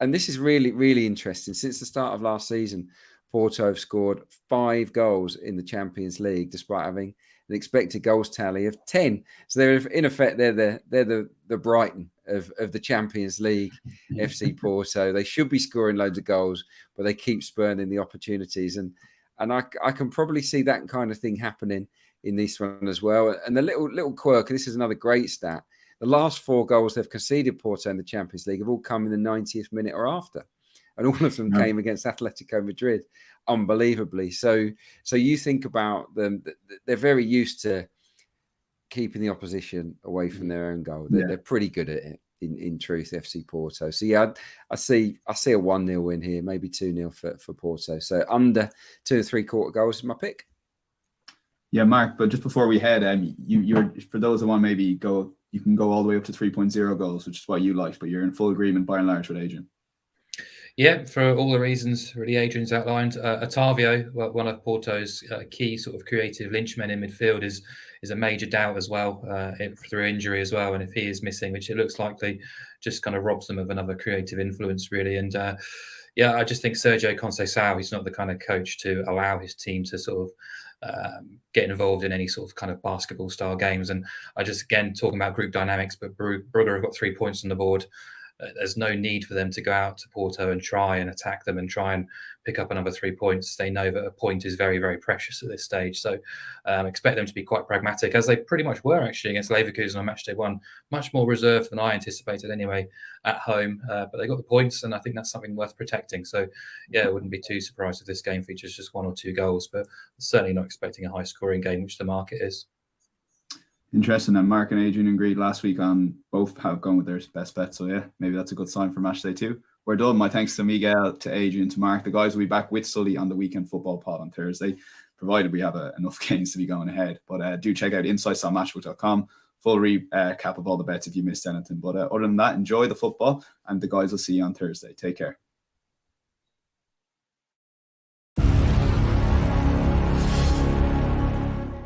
this is really, really interesting. Since the start of last season, Porto have scored 5 goals in the Champions League, despite having an expected goals tally of 10. So they're in effect they're the Brighton of the Champions League, FC Porto. They should be scoring loads of goals, but they keep spurning the opportunities. And I can probably see that kind of thing happening in this one as well. And the little quirk, and this is another great stat, the last 4 goals they've conceded Porto in the Champions League have all come in the 90th minute or after. And all of them came against Atletico Madrid, unbelievably. So you think about them, they're very used to keeping the opposition away from their own goal. They're pretty good at it, in truth, FC Porto. So yeah, I see a 1-0 win here, maybe 2-0 for Porto. So under 2 3/4 goals is my pick. Yeah, Mark, but just before we head, you're for those that want maybe go, you can go all the way up to 3.0 goals, which is what you liked, but you're in full agreement by and large with Adrian. Yeah, for all the reasons really Adrian's outlined. Otavio, one of Porto's key sort of creative lynchmen in midfield, is a major doubt as well, through injury as well. And if he is missing, which it looks likely, just kind of robs them of another creative influence, really. And I just think Sergio Conceição, he's not the kind of coach to allow his team to sort of get involved in any sort of kind of basketball style games. And I just, again, talking about group dynamics, but Brugge have got 3 points on the board. There's no need for them to go out to Porto and try and attack them and try and pick up another 3 points. They know that a point is very, very precious at this stage. So expect them to be quite pragmatic, as they pretty much were actually against Leverkusen on Matchday 1. Much more reserved than I anticipated anyway at home. But they got the points, and I think that's something worth protecting. So yeah, I wouldn't be too surprised if this game features just 1 or 2 goals, but certainly not expecting a high-scoring game, which the market is. Interesting. And Mark and Adrian agreed last week on both have gone with their best bet. So yeah, maybe that's a good sign for Matchday 2. We're done. My thanks to Miguel, to Adrian, to Mark. The guys will be back with Sully on the Weekend Football Pod on Thursday, provided we have enough games to be going ahead. But do check out insights.matchbook.com. Full recap of all the bets if you missed anything. But other than that, enjoy the football, and the guys will see you on Thursday. Take care.